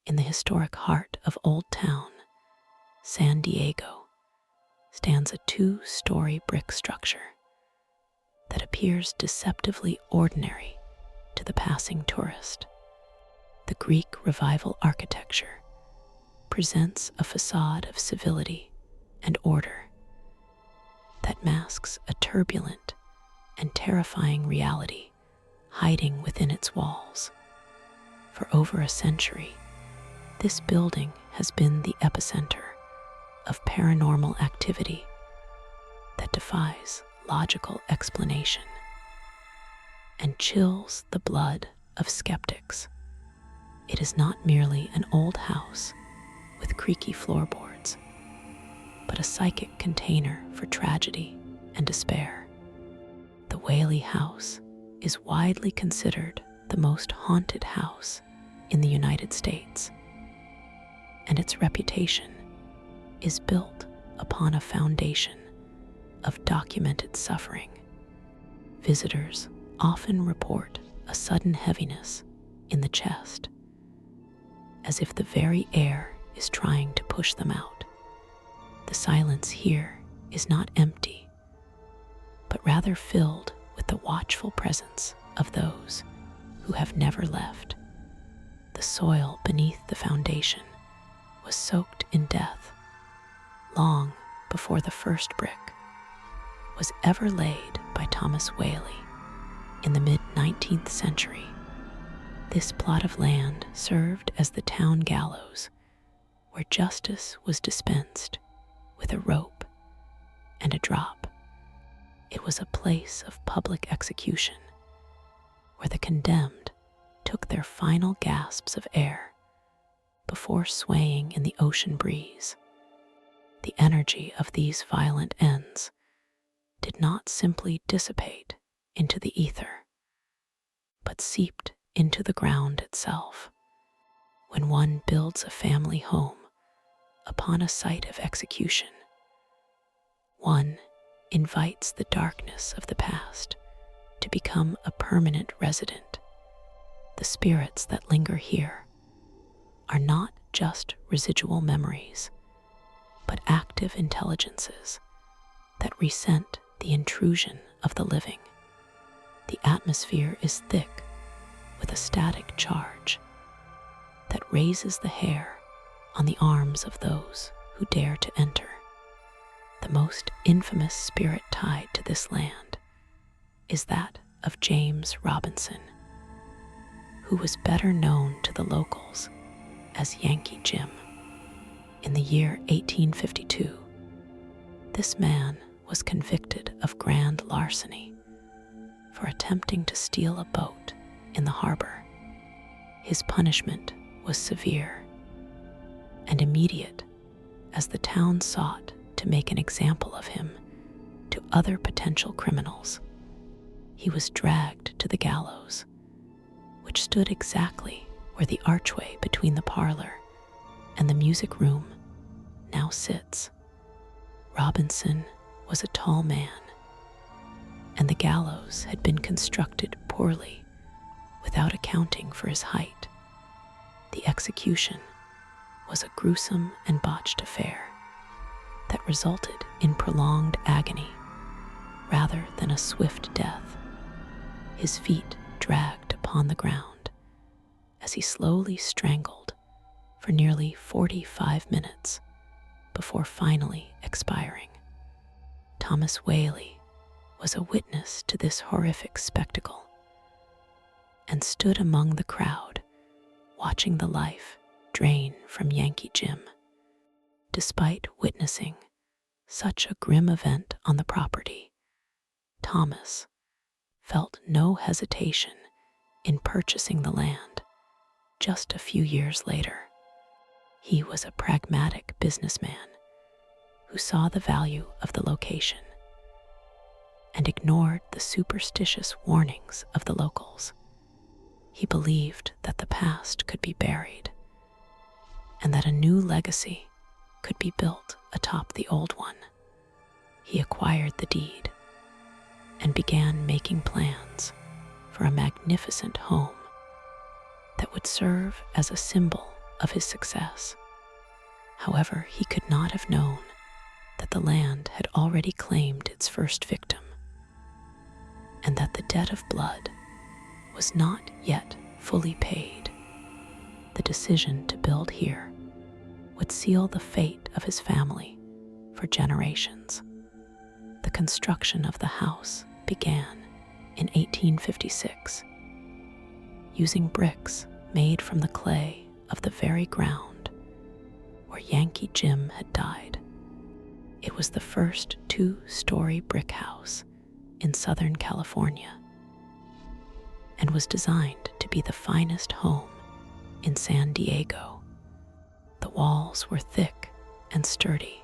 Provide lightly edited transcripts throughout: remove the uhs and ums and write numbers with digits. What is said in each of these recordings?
In the historic heart of Old Town, San Diego, stands a 2-story brick structure that appears deceptively ordinary to the passing tourist. The Greek Revival architecture presents a facade of civility and order that masks a turbulent and terrifying reality hiding within its walls. For over a century, this building has been the epicenter of paranormal activity that defies logical explanation and chills the blood of skeptics. It is not merely an old house with creaky floorboards, but a psychic container for tragedy and despair. The Whaley House is widely considered the most haunted house in the United States, and its reputation is built upon a foundation of documented suffering. Visitors often report a sudden heaviness in the chest, as if the very air is trying to push them out. The silence here is not empty, but rather filled with the watchful presence of those who have never left. The soil beneath the foundation was soaked in death long before the first brick was ever laid by Thomas Whaley in the mid-19th century. This plot of land served as the town gallows, where justice was dispensed with a rope and a drop. It was a place of public execution, where the condemned took their final gasps of air before swaying in the ocean breeze. The energy of these violent ends did not simply dissipate into the ether, but seeped into the ground itself. When one builds a family home upon a site of execution, one invites the darkness of the past to become a permanent resident. The spirits that linger here are not just residual memories, but active intelligences that resent the intrusion of the living. The atmosphere is thick with a static charge that raises the hair on the arms of those who dare to enter. The most infamous spirit tied to this land is that of James Robinson, who was better known to the locals as Yankee Jim. In the year 1852, this man was convicted of grand larceny for attempting to steal a boat in the harbor. His punishment was severe and immediate, as the town sought to make an example of him to other potential criminals. He was dragged to the gallows, which stood exactly where the archway between the parlor and the music room now sits. Robinson was a tall man, and the gallows had been constructed poorly without accounting for his height. The execution was a gruesome and botched affair that resulted in prolonged agony rather than a swift death. His feet dragged upon the ground as he slowly strangled for nearly 45 minutes before finally expiring. Thomas Whaley was a witness to this horrific spectacle and stood among the crowd watching the life drain from Yankee Jim. Despite witnessing such a grim event on the property, Thomas felt no hesitation in purchasing the land just a few years later. He was a pragmatic businessman who saw the value of the location and ignored the superstitious warnings of the locals. He believed that the past could be buried and that a new legacy could be built atop the old one. He acquired the deed and began making plans for a magnificent home that would serve as a symbol of his success. However, he could not have known that the land had already claimed its first victim, and that the debt of blood was not yet fully paid. The decision to build here would seal the fate of his family for generations. The construction of the house began in 1856, using bricks made from the clay of the very ground where Yankee Jim had died. It was the first 2-story brick house in Southern California and was designed to be the finest home in San Diego. The walls were thick and sturdy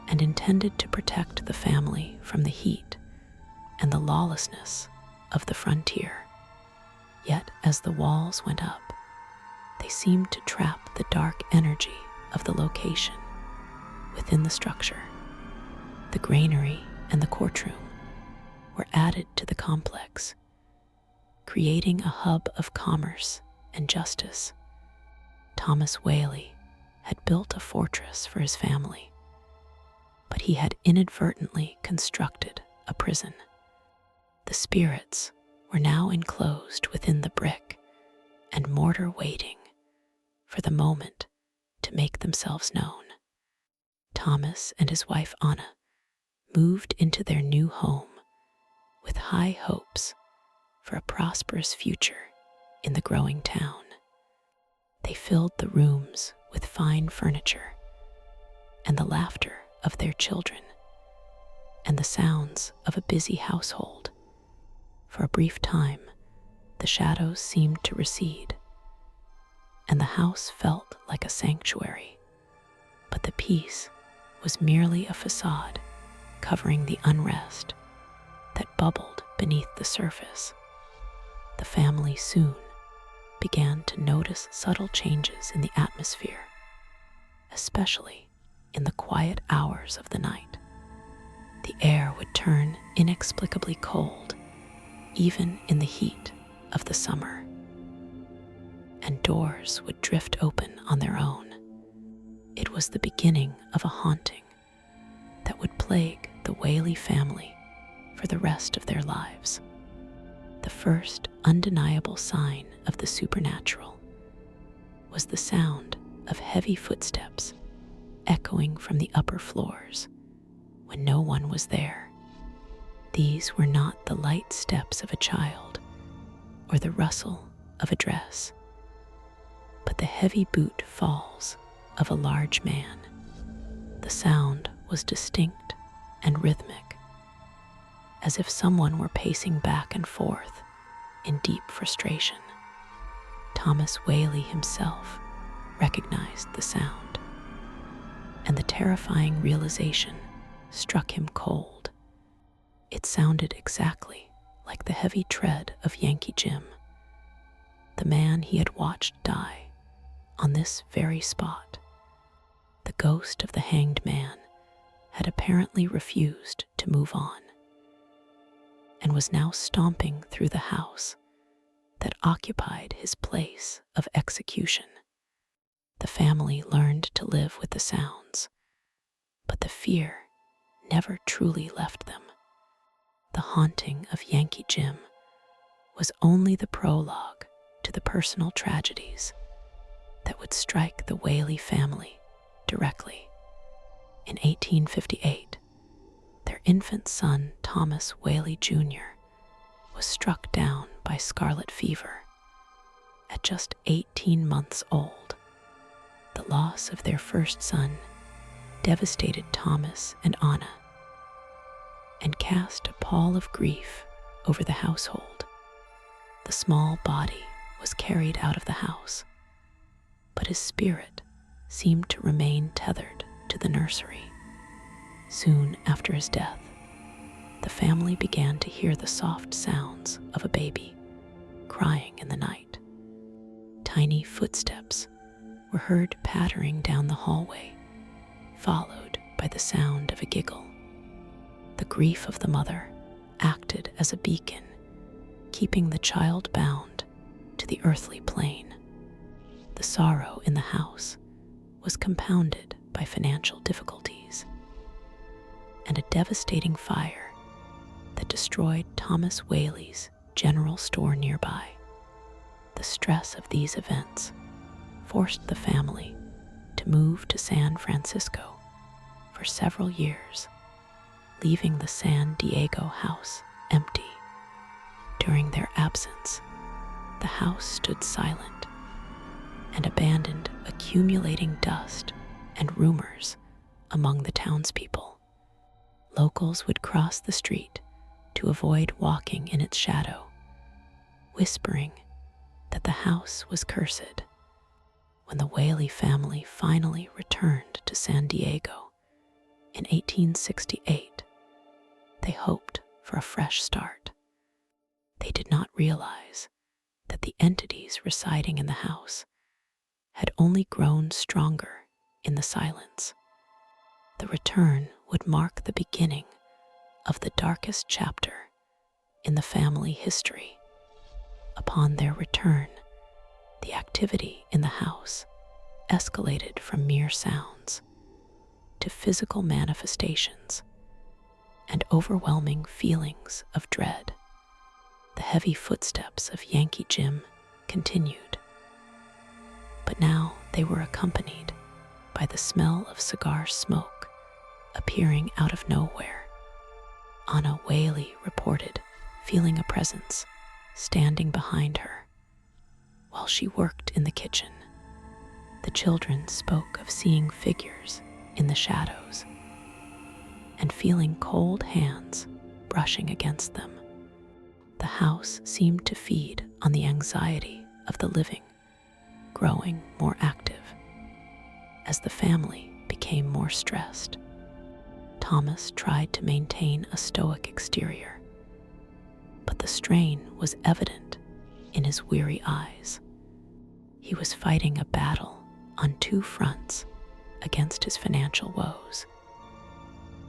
and intended to protect the family from the heat and the lawlessness of the frontier. Yet as the walls went up, they seemed to trap the dark energy of the location within the structure. The granary and the courtroom were added to the complex, creating a hub of commerce and justice. Thomas Whaley had built a fortress for his family, but he had inadvertently constructed a prison. The spirits were now enclosed within the brick and mortar, waiting for the moment to make themselves known. Thomas and his wife Anna moved into their new home with high hopes for a prosperous future in the growing town. They filled the rooms with fine furniture and the laughter of their children and the sounds of a busy household. For a brief time, the shadows seemed to recede, and the house felt like a sanctuary. But the peace was merely a facade covering the unrest that bubbled beneath the surface. The family soon began to notice subtle changes in the atmosphere, especially in the quiet hours of the night. The air would turn inexplicably cold, even in the heat of the summer, and doors would drift open on their own. It was the beginning of a haunting that would plague the Whaley family for the rest of their lives. The first undeniable sign of the supernatural was the sound of heavy footsteps echoing from the upper floors when no one was there. These were not the light steps of a child or the rustle of a dress, but the heavy boot falls of a large man. The sound was distinct and rhythmic, as if someone were pacing back and forth in deep frustration. Thomas Whaley himself recognized the sound, and the terrifying realization struck him cold. It sounded exactly like the heavy tread of Yankee Jim, the man he had watched die on this very spot. The ghost of the hanged man had apparently refused to move on, and was now stomping through the house that occupied his place of execution. The family learned to live with the sounds, but the fear never truly left them. The haunting of Yankee Jim was only the prologue to the personal tragedies that would strike the Whaley family directly. In 1858, their infant son, Thomas Whaley Jr., was struck down by scarlet fever at just 18 months old. The loss of their first son devastated Thomas and Anna and cast a pall of grief over the household. The small body was carried out of the house, but his spirit seemed to remain tethered to the nursery. Soon after his death, the family began to hear the soft sounds of a baby crying in the night. Tiny footsteps were heard pattering down the hallway, followed by the sound of a giggle. The grief of the mother acted as a beacon, keeping the child bound to the earthly plane. The sorrow in the house was compounded by financial difficulties and a devastating fire that destroyed Thomas Whaley's general store nearby. The stress of these events forced the family to move to San Francisco for several years, leaving the San Diego house empty. During their absence, the house stood silent and abandoned, accumulating dust and rumors among the townspeople. Locals would cross the street to avoid walking in its shadow, whispering that the house was cursed. When the Whaley family finally returned to San Diego in 1868, they hoped for a fresh start. They did not realize that the entities residing in the house had only grown stronger in the silence. The return would mark the beginning of the darkest chapter in the family history. Upon their return, the activity in the house escalated from mere sounds to physical manifestations and overwhelming feelings of dread. The heavy footsteps of Yankee Jim continued, but now they were accompanied by the smell of cigar smoke appearing out of nowhere. Anna Whaley reported feeling a presence standing behind her while she worked in the kitchen. The children spoke of seeing figures in the shadows and feeling cold hands brushing against them. The house seemed to feed on the anxiety of the living, growing more active. As the family became more stressed, Thomas tried to maintain a stoic exterior, but the strain was evident in his weary eyes. He was fighting a battle on two fronts against his financial woes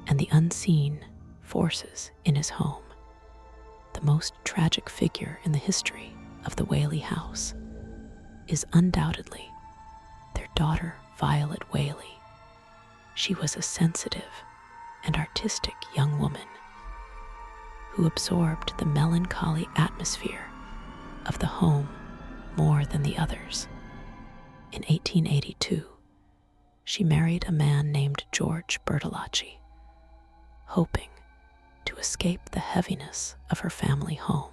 and the unseen forces in his home. The most tragic figure in the history of the Whaley house is undoubtedly their daughter, Violet Whaley. She was a sensitive and artistic young woman who absorbed the melancholy atmosphere of the home more than the others. In 1882, she married a man named George Bertolacci, hoping to escape the heaviness of her family home.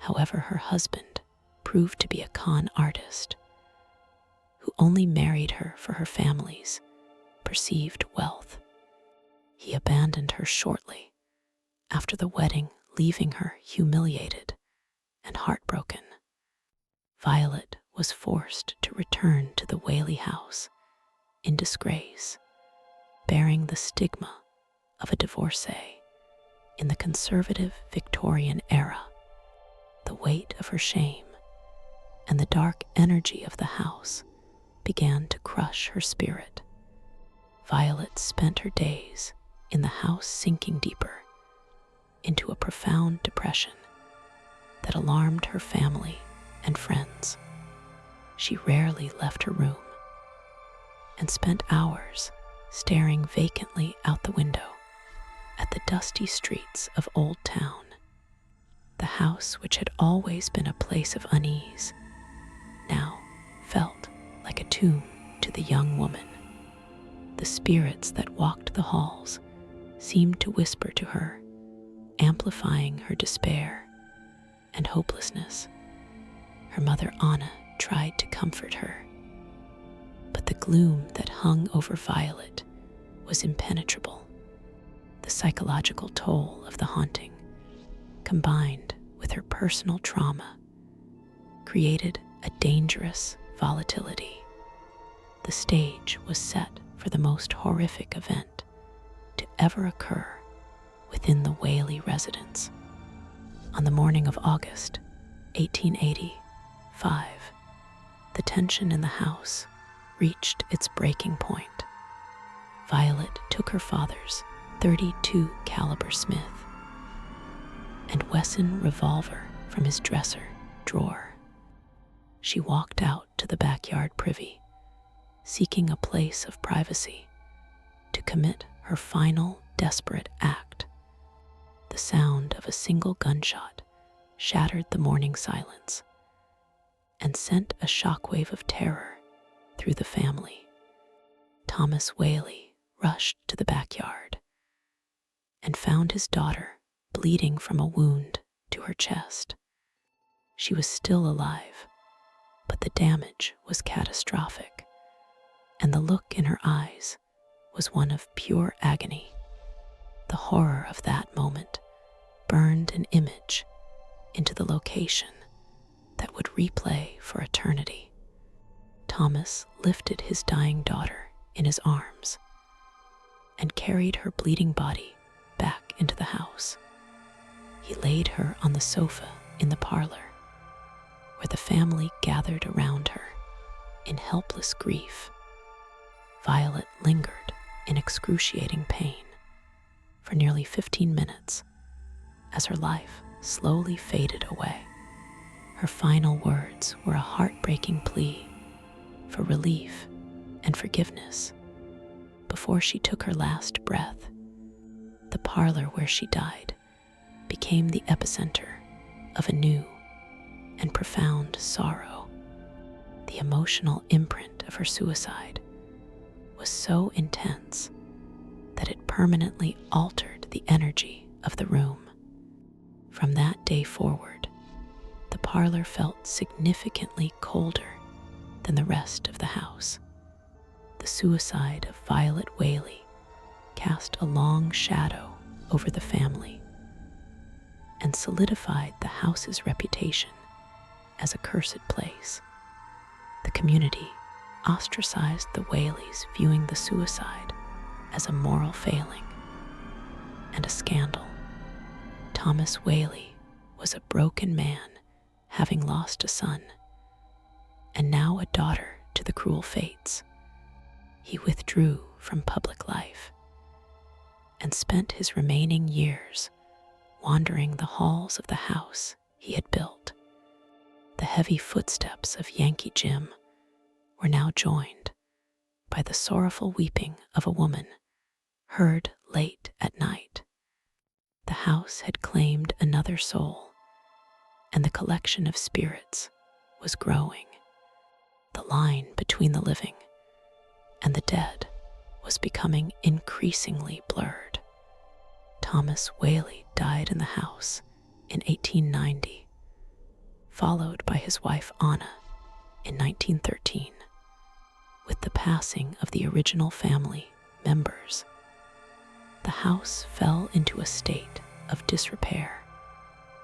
However, her husband proved to be a con artist who only married her for her family's perceived wealth. He abandoned her shortly after the wedding, leaving her humiliated and heartbroken. Violet was forced to return to the Whaley house in disgrace, bearing the stigma of a divorcee in the conservative Victorian era. The weight of her shame and the dark energy of the house began to crush her spirit. Violet spent her days in the house, sinking deeper into a profound depression that alarmed her family and friends. She rarely left her room and spent hours staring vacantly out the window at the dusty streets of Old Town. The house, which had always been a place of unease, now felt like a tomb to the young woman. The spirits that walked the halls seemed to whisper to her, amplifying her despair and hopelessness. Her mother, Anna, tried to comfort her, but the gloom that hung over Violet was impenetrable. The psychological toll of the haunting, combined with her personal trauma, created a dangerous volatility. The stage was set for the most horrific event to ever occur within the Whaley residence. On the morning of August 1885, the tension in the house reached its breaking point. Violet took her father's .32 caliber Smith and Wesson revolver from his dresser drawer she walked out to the backyard privy, seeking a place of privacy to commit her final desperate act. The sound of a single gunshot shattered the morning silence and sent a shockwave of terror through the family. Thomas Whaley rushed to the backyard and found his daughter bleeding from a wound to her chest. She was still alive, but the damage was catastrophic, and the look in her eyes was one of pure agony. The horror of that moment burned an image into the location that would replay for eternity. Thomas lifted his dying daughter in his arms and carried her bleeding body back into the house. He laid her on the sofa in the parlor, where the family gathered around her in helpless grief. Violet lingered in excruciating pain for nearly 15 minutes as her life slowly faded away. Her final words were a heartbreaking plea for relief and forgiveness before she took her last breath. The parlor where she died became the epicenter of a new and profound sorrow. The emotional imprint of her suicide was so intense that it permanently altered the energy of the room. From that day forward, the parlor felt significantly colder than the rest of the house. The suicide of Violet Whaley cast a long shadow over the family and solidified the house's reputation as a cursed place. The community ostracized the Whaleys, viewing the suicide as a moral failing and a scandal. Thomas Whaley was a broken man, having lost a son and now a daughter to the cruel fates. He withdrew from public life and spent his remaining years wandering the halls of the house he had built. The heavy footsteps of Yankee Jim were now joined by the sorrowful weeping of a woman heard late at night. The house had claimed another soul, and the collection of spirits was growing. The line between the living and the dead was becoming increasingly blurred. Thomas Whaley died in the house in 1890, followed by his wife Anna in 1913. With the passing of the original family members, the house fell into a state of disrepair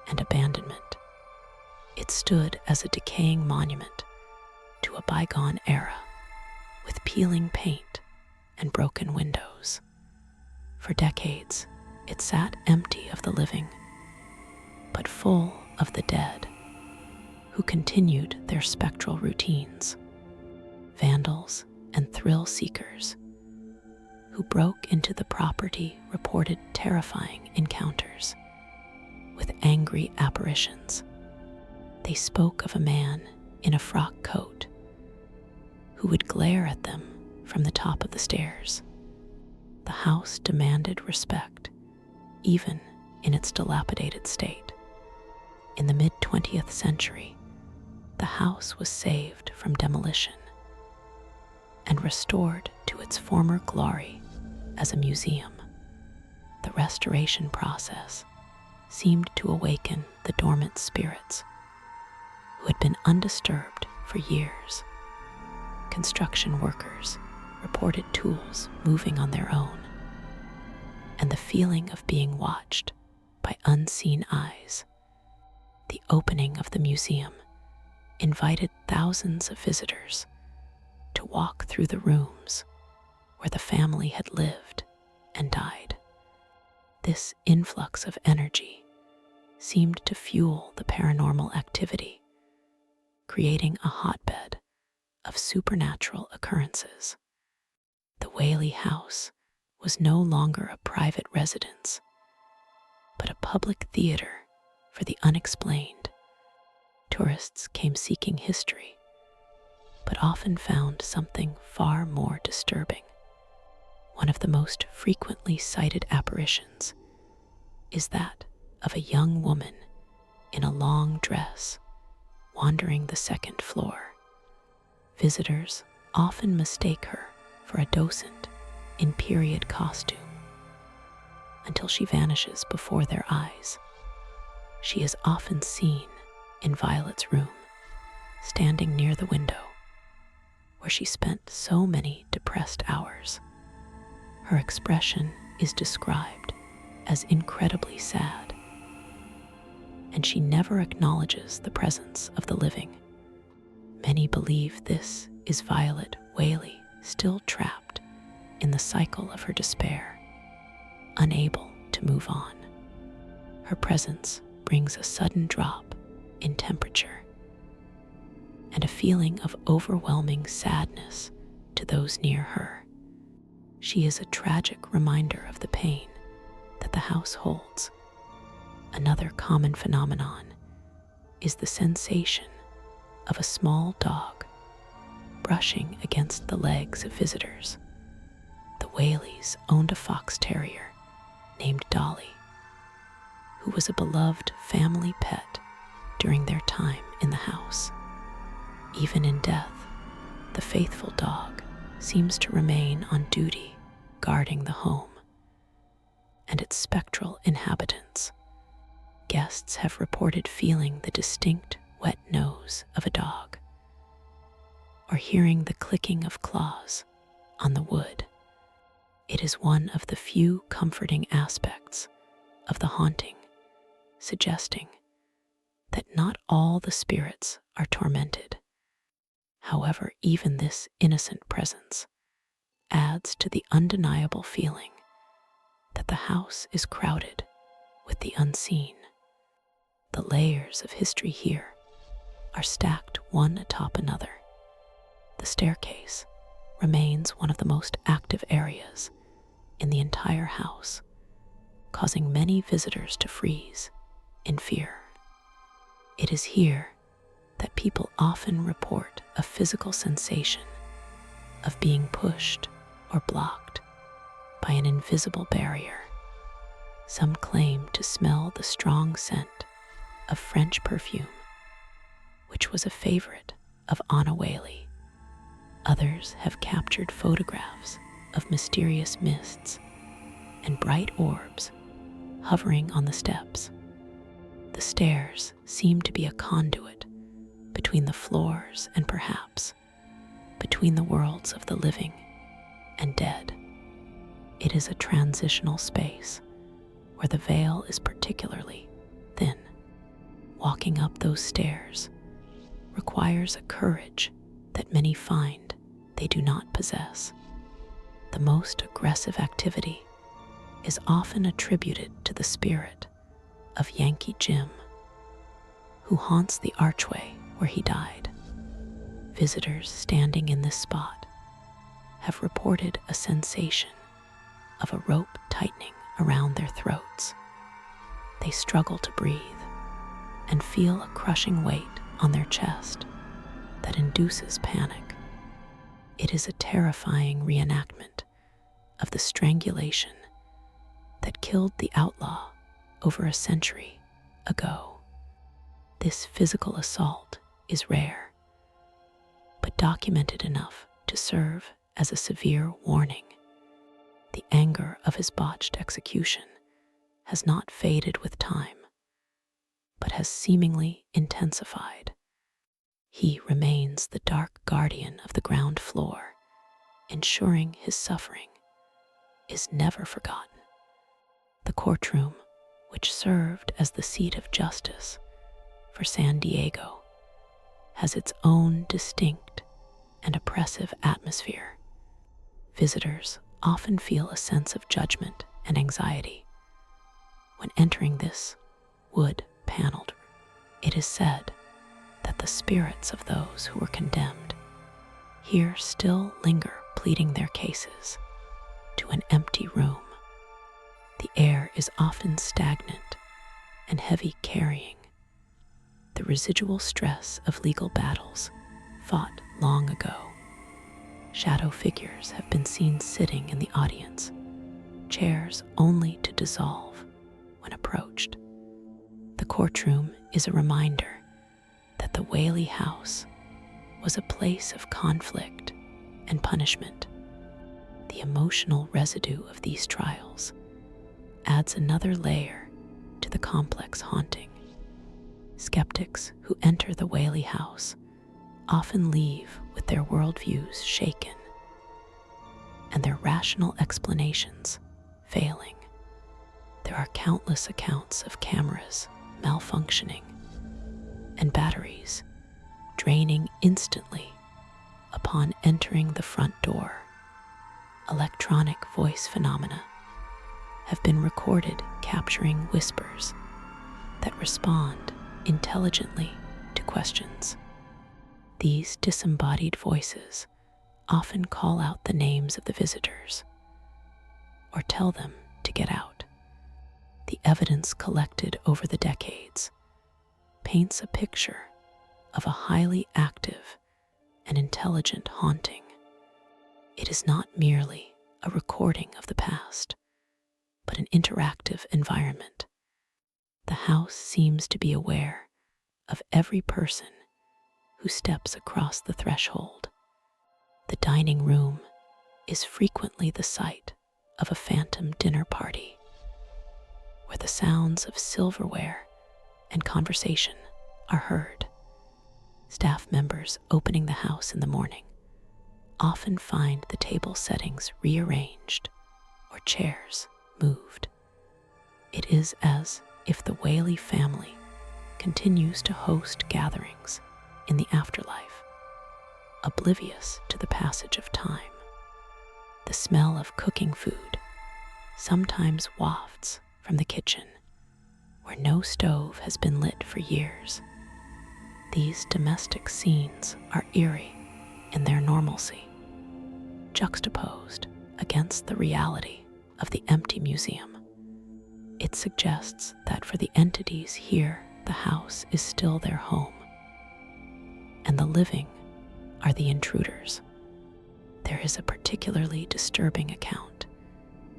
and abandonment. It stood as a decaying monument to a bygone era, with peeling paint and broken windows. For decades, it sat empty of the living, but full of the dead, who continued their spectral routines. Vandals and thrill seekers who broke into the property reported terrifying encounters with angry apparitions. They spoke of a man in a frock coat who would glare at them from the top of the stairs. The house demanded respect, even in its dilapidated state. In the mid-20th century, the house was saved from demolition and restored to its former glory as a museum. The restoration process seemed to awaken the dormant spirits who had been undisturbed for years. Construction workers reported tools moving on their own, and the feeling of being watched by unseen eyes. The opening of the museum invited thousands of visitors to walk through the rooms where the family had lived and died. This influx of energy seemed to fuel the paranormal activity, creating a hotbed of supernatural occurrences. The Whaley House was no longer a private residence, but a public theater for the unexplained. Tourists came seeking history, but often found something far more disturbing. One of the most frequently cited apparitions is that of a young woman in a long dress wandering the second floor. Visitors often mistake her for a docent in period costume until she vanishes before their eyes. She is often seen in Violet's room, standing near the window where she spent so many depressed hours. Her expression is described as incredibly sad, and she never acknowledges the presence of the living. Many believe this is Violet Whaley still trapped in the cycle of her despair, unable to move on. Her presence brings a sudden drop in temperature and a feeling of overwhelming sadness to those near her. She is a tragic reminder of the pain that the house holds. Another common phenomenon is the sensation of a small dog brushing against the legs of visitors. The Whaleys owned a fox terrier named Dolly, who was a beloved family pet during their time in the house. Even in death, the faithful dog seems to remain on duty guarding the home and its spectral inhabitants. Guests have reported feeling the distinct wet nose of a dog or hearing the clicking of claws on the wood. It is one of the few comforting aspects of the haunting, suggesting that not all the spirits are tormented. However, even this innocent presence adds to the undeniable feeling that the house is crowded with the unseen. The layers of history here are stacked one atop another. The staircase remains one of the most active areas in the entire house, causing many visitors to freeze in fear. It is here that people often report a physical sensation of being pushed or blocked by an invisible barrier. Some claim to smell the strong scent of French perfume, which was a favorite of Anna Whaley. Others have captured photographs of mysterious mists and bright orbs hovering on the steps. The stairs seem to be a conduit between the floors and perhaps between the worlds of the living and dead. It is a transitional space where the veil is particularly thin. Walking up those stairs requires a courage that many find they do not possess. The most aggressive activity is often attributed to the spirit of Yankee Jim, who haunts the archway where he died. Visitors standing in this spot have reported a sensation of a rope tightening around their throats. They struggle to breathe and feel a crushing weight on their chest that induces panic. It is a terrifying reenactment of the strangulation that killed the outlaw over a century ago. This physical assault is rare, but documented enough to serve as a severe warning. The anger of his botched execution has not faded with time, but has seemingly intensified. He remains the dark guardian of the ground floor, ensuring his suffering is never forgotten. The courtroom, which served as the seat of justice for San Diego, has its own distinct and oppressive atmosphere. Visitors often feel a sense of judgment and anxiety when entering this wood-paneled room. It is said that the spirits of those who were condemned here still linger, pleading their cases to an empty room. The air is often stagnant and heavy, carrying the residual stress of legal battles fought long ago. Shadow figures have been seen sitting in the audience, chairs only to dissolve when approached. The courtroom is a reminder that the Whaley House was a place of conflict and punishment. The emotional residue of these trials adds another layer to the complex haunting. Skeptics who enter the Whaley House often leave with their worldviews shaken and their rational explanations failing. There are countless accounts of cameras malfunctioning and batteries draining instantly upon entering the front door. Electronic voice phenomena have been recorded capturing whispers that respond intelligently to questions. These disembodied voices often call out the names of the visitors or tell them to get out. The evidence collected over the decades paints a picture of a highly active and intelligent haunting. It is not merely a recording of the past, but an interactive environment. The house seems to be aware of every person who steps across the threshold. The dining room is frequently the site of a phantom dinner party, where the sounds of silverware and conversation are heard. Staff members opening the house in the morning often find the table settings rearranged or chairs moved. It is as if the Whaley family continues to host gatherings in the afterlife, oblivious to the passage of time. The smell of cooking food sometimes wafts from the kitchen, where no stove has been lit for years. These domestic scenes are eerie in their normalcy, juxtaposed against the reality of the empty museum. It suggests that for the entities here, the house is still their home, and the living are the intruders. There is a particularly disturbing account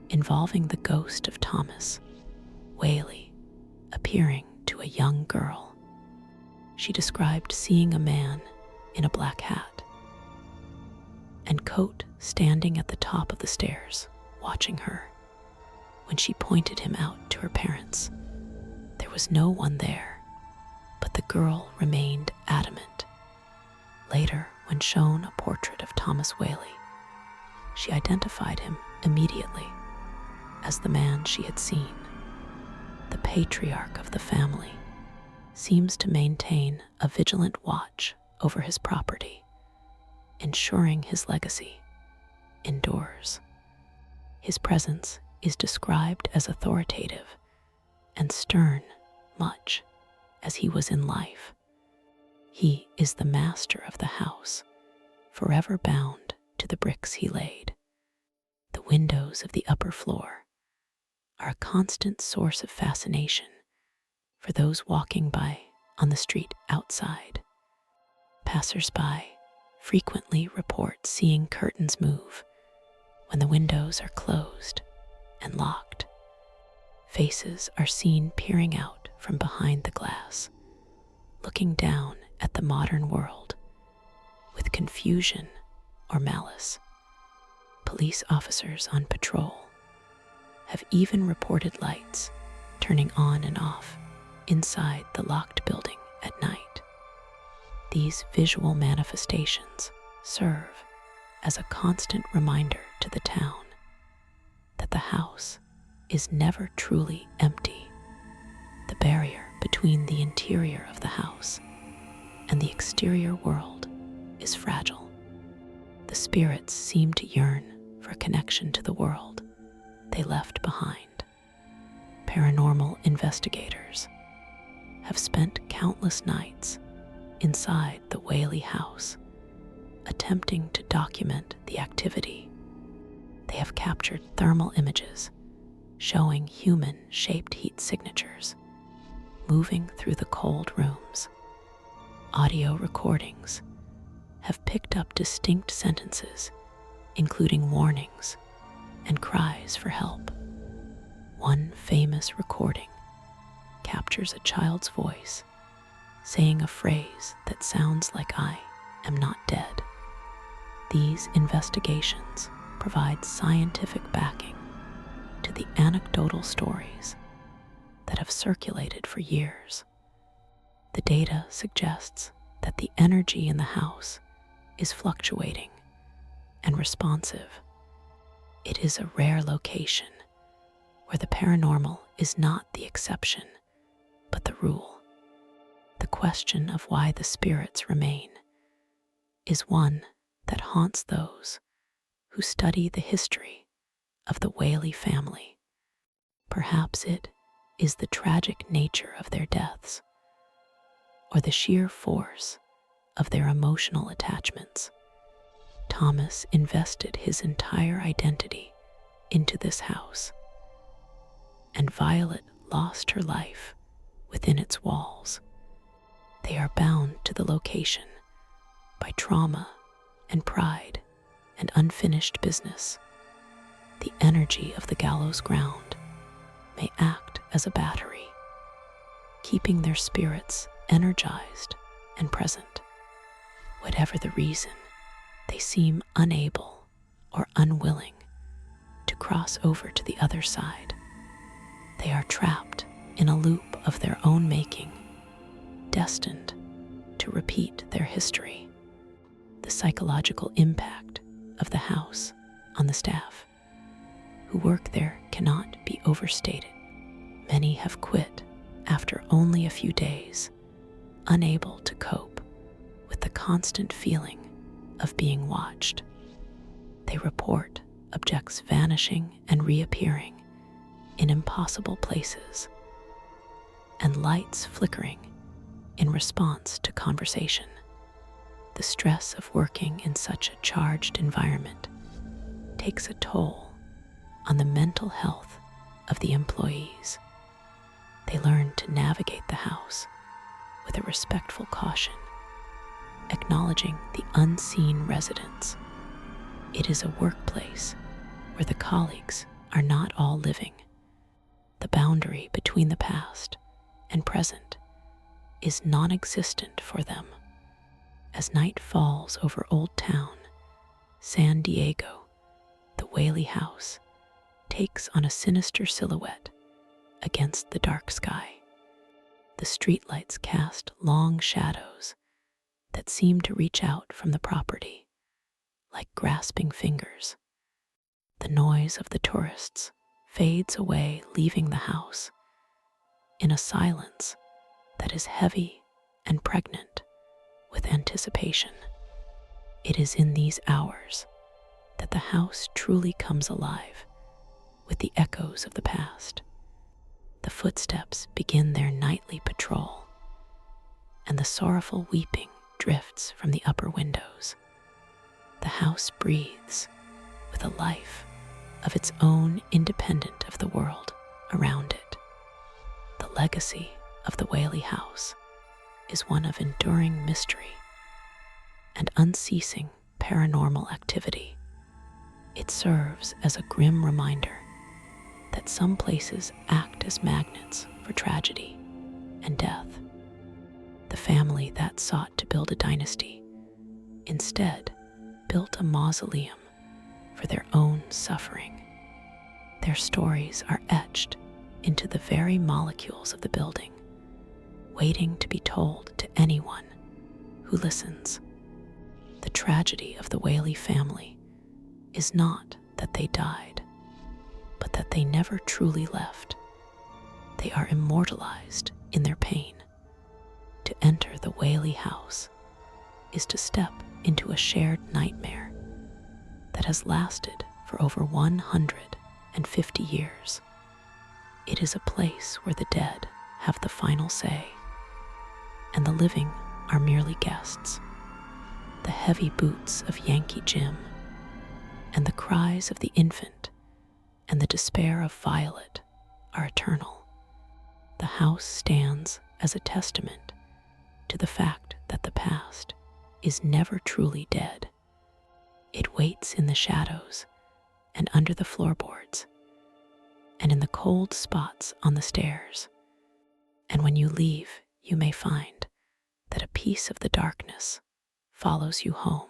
involving the ghost of Thomas Whaley appearing to a young girl. She described seeing a man in a black hat and coat standing at the top of the stairs, watching her. When she pointed him out to her parents, there was no one there, but the girl remained adamant. Later, when shown a portrait of Thomas Whaley, she identified him immediately as the man she had seen. The patriarch of the family seems to maintain a vigilant watch over his property, ensuring his legacy endures. His presence is described as authoritative and stern, much as he was in life. He is the master of the house, forever bound to the bricks he laid. The windows of the upper floor are a constant source of fascination for those walking by on the street outside. Passers-by frequently report seeing curtains move when the windows are closed and locked. Faces are seen peering out from behind the glass, looking down at the modern world with confusion or malice. Police officers on patrol have even reported lights turning on and off inside the locked building at night. These visual manifestations serve as a constant reminder to the town that the house is never truly empty. The barrier between the interior of the house and the exterior world is fragile. The spirits seem to yearn for connection to the world they left behind. Paranormal investigators have spent countless nights inside the Whaley House, attempting to document the activity. They have captured thermal images showing human-shaped heat signatures moving through the cold rooms, audio recordings have picked up distinct sentences, including warnings and cries for help. One famous recording captures a child's voice saying a phrase that sounds like "I am not dead." These investigations provide scientific backing to the anecdotal stories that have circulated for years. The data suggests that the energy in the house is fluctuating and responsive. It is a rare location where the paranormal is not the exception, but the rule. The question of why the spirits remain is one that haunts those who study the history of the Whaley family. Perhaps it is the tragic nature of their deaths, or the sheer force of their emotional attachments. Thomas invested his entire identity into this house, and Violet lost her life within its walls. They are bound to the location by trauma and pride and unfinished business. The energy of the gallows ground may act as a battery, keeping their spirits energized and present. Whatever the reason, they seem unable or unwilling to cross over to the other side. They are trapped in a loop of their own making, destined to repeat their history. The psychological impact of the house on the staff who work there cannot be overstated. Many have quit after only a few days, unable to cope with the constant feeling of being watched. They report objects vanishing and reappearing in impossible places, and lights flickering in response to conversation. The stress of working in such a charged environment takes a toll on the mental health of the employees. They learn to navigate the house with a respectful caution, acknowledging the unseen residents. It is a workplace where the colleagues are not all living. The boundary between the past and present is non-existent for them. As night falls over Old Town, San Diego, the Whaley House takes on a sinister silhouette against the dark sky. The streetlights cast long shadows that seem to reach out from the property like grasping fingers. The noise of the tourists fades away, leaving the house in a silence that is heavy and pregnant with anticipation. It is in these hours that the house truly comes alive with the echoes of the past. The footsteps begin their nightly patrol, and the sorrowful weeping drifts from the upper windows. The house breathes with a life of its own, independent of the world around it. The legacy of the Whaley House is one of enduring mystery and unceasing paranormal activity. It serves as a grim reminder that some places act as magnets for tragedy and death. The family that sought to build a dynasty instead built a mausoleum for their own suffering. Their stories are etched into the very molecules of the building, waiting to be told to anyone who listens. The tragedy of the Whaley family is not that they died, but that they never truly left. They are immortalized in their pain. To enter the Whaley House is to step into a shared nightmare that has lasted for over 150 years. It is a place where the dead have the final say, and the living are merely guests. The heavy boots of Yankee Jim, and the cries of the infant, and the despair of Violet are eternal. The house stands as a testament to the fact that the past is never truly dead. It waits in the shadows and under the floorboards and in the cold spots on the stairs. And when you leave, you may find that a piece of the darkness follows you home.